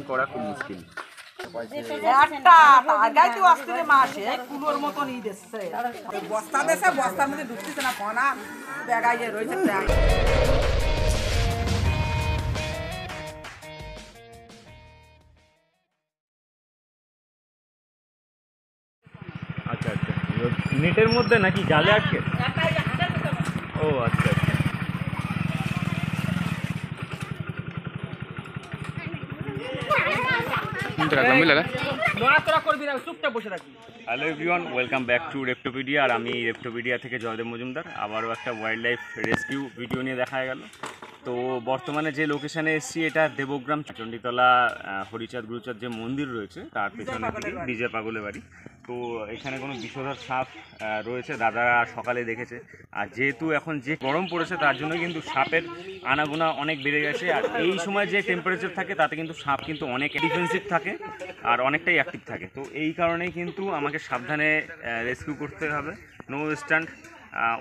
করা খুব মুশকিল। বস্তা দেশে বস্তার মধ্যে ঢুকতেছে না ফোনা ব্যাগাই রয়েছে। আচ্ছা আচ্ছা, নেটের মধ্যে নাকি জালে আটকে? ও আচ্ছা আচ্ছা। Hello everyone, welcome back to Reptopedia. আর আমি রেপ্টোপিডিয়া থেকে জয়দেব মজুমদার। আবারও একটা ওয়াইল্ড লাইফ রেস্কিউ ভিডিও নিয়ে দেখা গেল। তো বর্তমানে যে লোকেশানে এসেছি এটা দেবগ্রাম চণ্ডীতলা হরিচাঁদ গুরুচাঁদ যে মন্দির রয়েছে তার পেছনে দিকে বিজয় পাগলের বাড়ি। তো এখানে কোনো বিষধর সাপ রয়েছে, দাদারা সকালে দেখেছে। আর যেহেতু এখন যে গরম পড়েছে তার জন্য কিন্তু সাপের আনাগোনা অনেক বেড়ে গেছে। আর এই সময় যে টেম্পারেচার থাকে তাতে কিন্তু সাপ কিন্তু অনেক ডিফেন্সিভ থাকে আর অনেকটাই অ্যাক্টিভ থাকে। তো এই কারণেই কিন্তু আমাকে সাবধানে রেস্কিউ করতে হবে। নো স্ট্যান্ড,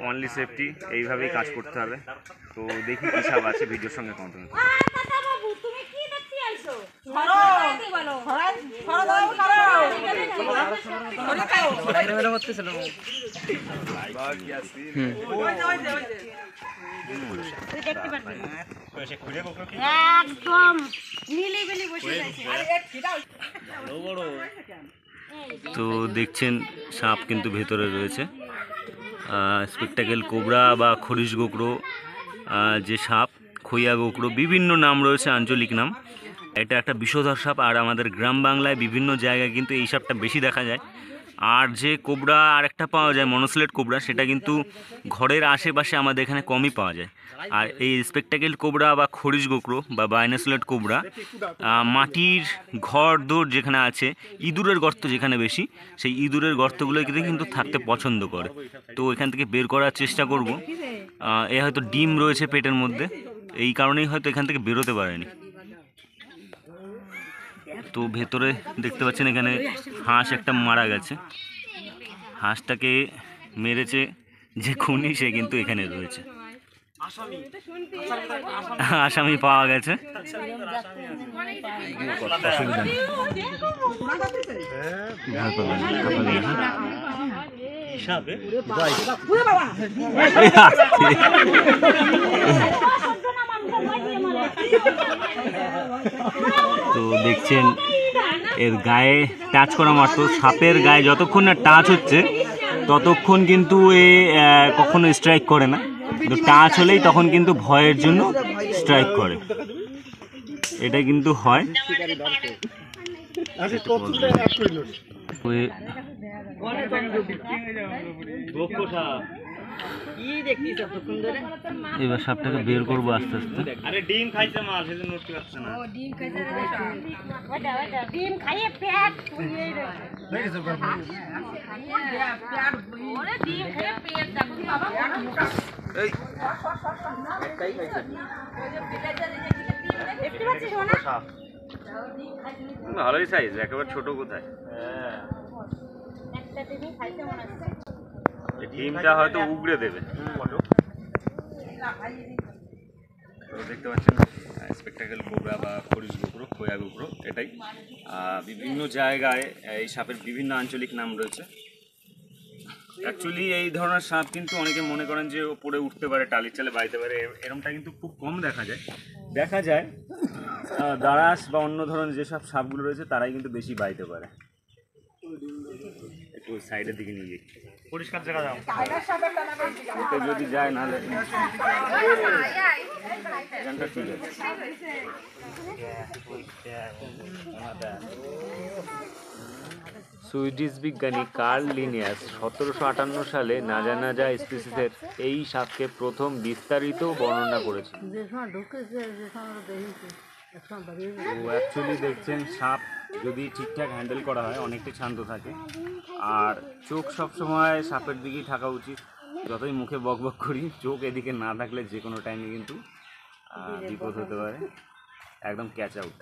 অনলি সেফটি, এইভাবেই কাজ করতে হবে। তো দেখি কী সাপ আছে, ভিডিওর সঙ্গে কন্টিনিউ। তো দেখছেন সাপ কিন্তু ভেতরে রয়েছে। স্পেকটাকেল কোবরা বা খরিশ গোকরো, যে সাপ খইয়া গোকরো, বিভিন্ন নাম রয়েছে, আঞ্চলিক নাম। এটা একটা বিষধর সাপ। আর আমাদের গ্রাম বাংলায় বিভিন্ন জায়গায় কিন্তু এই সাপটা বেশি দেখা যায়। আর যে কোবরা আরেকটা পাওয়া যায় মনোসিলেট কোবরা, সেটা কিন্তু ঘরের আশেপাশে আমাদের এখানে কমই পাওয়া যায়। আর এই স্পেকটাকেল কোবরা বা খরিশ গোকরো বা বাইনোসিলেট কোবরা মাটির ঘর দৌড় যেখানে আছে, ইঁদুরের গর্ত যেখানে বেশি, সেই ইঁদুরের গর্তগুলোতে কিন্তু থাকতে পছন্দ করে। তো এখান থেকে বের করার চেষ্টা করব। এ হয়তো ডিম রয়েছে পেটের মধ্যে, এই কারণেই হয়তো এখান থেকে বেরোতে পারেনি। তো ভেতরে দেখতে পাচ্ছেন এখানে হাঁস একটা মারা গেছে। হাঁসটাকে মেরেছে যে খুনি সে কিন্তু এখানে রয়েছে। আসামি পাওয়া গেছে। তো দেখছেন এর গায়ে টাচ করা মাত্র, সাপের গায়ে যতক্ষণ না টাচ হচ্ছে ততক্ষণ কিন্তু এ কখনো স্ট্রাইক করে না। কিন্তু টাচ হলেই তখন কিন্তু ভয়ের জন্য স্ট্রাইক করে, এটা কিন্তু হয়। এবার সাপটাকে বের করবো আস্তে আস্তে। আরে ডিম খাইছে মা, সেজন্য উঠতে পারছে না। ও ডিম খাইছে রে, ওটা ডিম খাইয়ে পেট ফুলিয়ে রেখে পেট ওরে ডিম খেয়ে পেট দেখো বাবা এই একটাই খাইছে। দেখতে পাচ্ছিস না সাপ ভালোই সাইজ, একেবারে ছোট কোথায়। হ্যাঁ একটা ডিম খাইছে মনে হচ্ছে। ডিমটা হয়তো উগড়ে দেবে। তো দেখতে পাচ্ছেন স্পেকটাকেল কোবরা বা খরিশ গোকরো, খোয়া গোকরো, এটাই। বিভিন্ন জায়গায় এই সাপের বিভিন্ন আঞ্চলিক নাম রয়েছে। অ্যাকচুয়ালি এই ধরনের সাপ কিন্তু অনেকে মনে করেন যে ওপরে উঠতে পারে, টালির চালে বাইতে পারে, এরকমটা কিন্তু খুব কম দেখা যায়। দেখা যায় দারাস বা অন্য ধরনের যেসব সাপগুলো রয়েছে তারাই কিন্তু বেশি বাইতে পারে। একটু সাইডের দিকে নিয়ে যাই, পরিষ্কার জায়গা যাও যদি যায়, নাহলে এখানটা ঠিক আছে। সুইডিশ বিজ্ঞানী কার্ল লিনিয়াস 1758 সালে নাজা স্পিসিসের এই সাপকে প্রথম বিস্তারিত বর্ণনা করেছেন। অ্যাকচুয়ালি দেখছেন সাপ যদি ঠিকঠাক হ্যান্ডেল করা হয় অনেকটাই শান্ত থাকে। আর চোখ সবসময় সাপের দিকেই থাকা উচিত। যতই মুখে বক বক করি, চোখ এদিকে না থাকলে যে কোনো টাইমে কিন্তু বিপদ হতে পারে, একদম ক্যাচ আউট।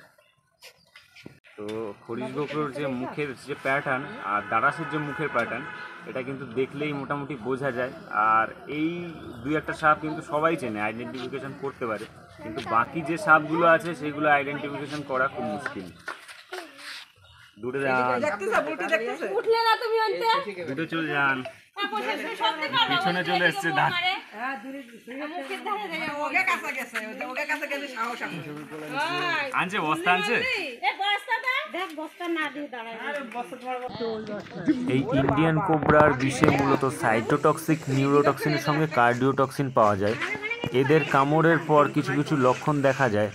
তো খরিশ গোকরোর যে মুখের যে প্যাটার্ন আর দারাসের যে মুখের প্যাটার্ন, এটা কিন্তু দেখলেই মোটামুটি বোঝা যায়। আর এই দুই একটা সাপ কিন্তু সবাই চেনে, আইডেন্টিফিকেশন করতে পারে, কিন্তু বাকি যে সাপগুলো আছে সেগুলো আইডেন্টিফিকেশন করা খুব মুশকিল। দূরে যান, উঠলে না তুমি অন্তে দূরে চলে যান, পিছনে চলে এসছে দাঁত। মুখের ধারে রে ওকে কাছে গেছে, ওকে কাছে গেলে সাহস আছে। আনছে বস্তা আনছে। এ বস্তাটা দেখ বস্তা না দিয়ে দাঁড়ায় এই ইন্ডিয়ান কোবরার বিষে মূলত সাইটোটক্সিক নিউরোটক্সিনের সঙ্গে কার্ডিওটক্সিন পাওয়া যায়। এদের কামড়ের পর কিছু কিছু লক্ষণ দেখা যায়,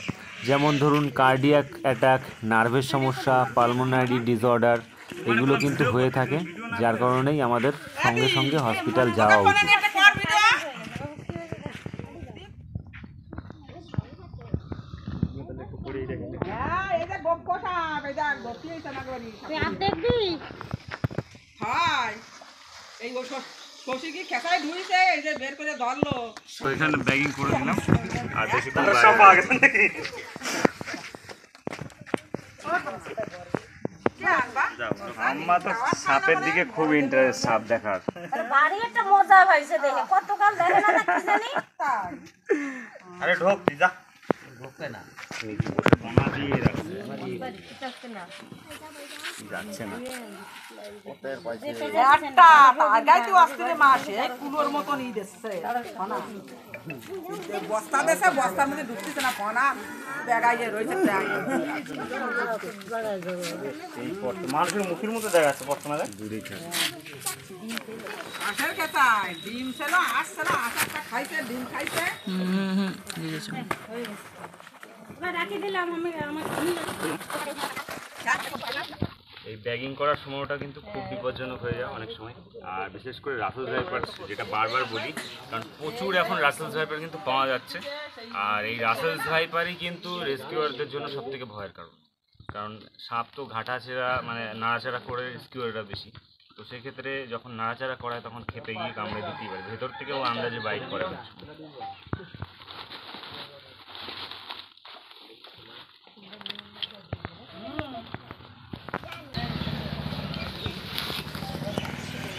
যেমন ধরুন কার্ডিয়াক অ্যাটাক, নার্ভের সমস্যা, পালমোনারি ডিসঅর্ডার, এগুলো কিন্তু হয়ে থাকে, যার কারণেই আমাদের সঙ্গে সঙ্গে হসপিটাল যাওয়া উচিত। হ্যাঁ, এই যে গোপ সাপ, এই যে গোপি হইছে না করি। তুই আর দেখবি হাই, এই ও শশী কি খেসায় ধুইছে, এই যে বের করে ধরলো। তো এখানে ব্যাগিং করে দিলাম আর বেশি কে আনবা? আম্মা তো সাপের দিকে খুব ইন্টারেস্ট, সাপ দেখার। বাড়ি একটা মজা হয়েছে দেখে কতকাল দেখে না কি জানি তাই। আরে ঢোক যা, ঢোকে না, বসে দিয়ে রাখছে, যাচ্ছে না। একটা টার্গাইতে আসতে মাসে কুলোর মতন ই দিচ্ছে ফনা। বস্তা দেশে বস্তার মধ্যে ঢুকতেছে না ফনা, ব্যাগাইয়ে রয়েছে ব্যাগ। এই মানুষের মুখের মতো দেখাচ্ছে বর্তমানে দূরেই থাকে। আশের খেতায় ডিম ছিল, আসছে না, আশাটা খাইছে, ডিম খাইছে। রাখি দিলাম আমি আমার এই ব্যাগিং করার সময়টা কিন্তু খুব বিপজ্জনক হয়ে যায় অনেক সময়, আর বিশেষ করে রাসেলস ভাইপার, যেটা বারবার বলি, কারণ প্রচুর এখন রাসেলস ভাইপার কিন্তু পাওয়া যাচ্ছে। আর এই রাসেলস ভাইপারই কিন্তু রেস্কিউয়ারদের জন্য সবথেকে ভয়ের কারণ, কারণ সাপ তো ঘাটাছেড়া মানে নাড়াচাড়া করে রেস্কিউয়াররা বেশি, তো সেক্ষেত্রে যখন নাড়াচাড়া করায় তখন খেপে গিয়ে কামড়ে দিতেই পারে, ভেতর থেকেও আন্দাজে বাইট করে অনেক সময়।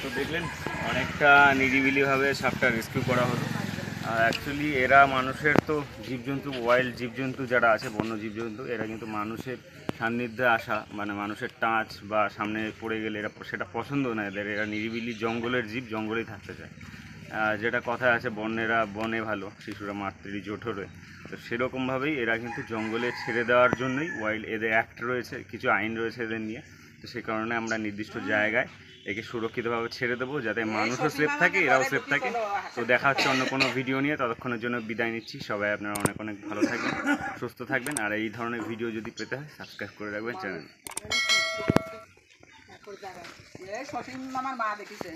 তো দেখলেন অনেকটা নিরিবিলিভাবে সাপটা রেস্কিউ করা হলো। আর অ্যাকচুয়ালি এরা মানুষের তো জীবজন্তু, ওয়াইল্ড জীবজন্তু যারা আছে, বন্য জীবজন্তু, এরা কিন্তু মানুষের সান্নিধ্যে আসা মানে মানুষের টাচ বা সামনে পড়ে গেলে এরা সেটা পছন্দ না এদের, এরা নিরিবিলি জঙ্গলের জীব, জঙ্গলেই থাকতে চায়। যেটা কথা আছে, বনেরা বনে ভালো, শিশুরা মাতৃ জঠরে, তো সেরকমভাবেই এরা কিন্তু জঙ্গলে ছেড়ে দেওয়ার জন্যই ওয়াইল্ড, এদের অ্যাক্ট রয়েছে, কিছু আইন রয়েছে এদের নিয়ে। তো সেই কারণে আমরা নির্দিষ্ট জায়গায় একে সুরক্ষিতভাবে ছেড়ে দেবো, যাতে মানুষও সেফ থাকে, এরাও সেফ থাকে। তো দেখা হচ্ছে অন্য কোনো ভিডিও নিয়ে, ততক্ষণের জন্য বিদায় নিচ্ছি। সবাই আপনারা অনেক অনেক ভালো থাকবেন, সুস্থ থাকবেন, আর এই ধরনের ভিডিও যদি পেতে হয় সাবস্ক্রাইব করে রাখবেন চ্যানেল। এই শশী আমার মা দেখিছে।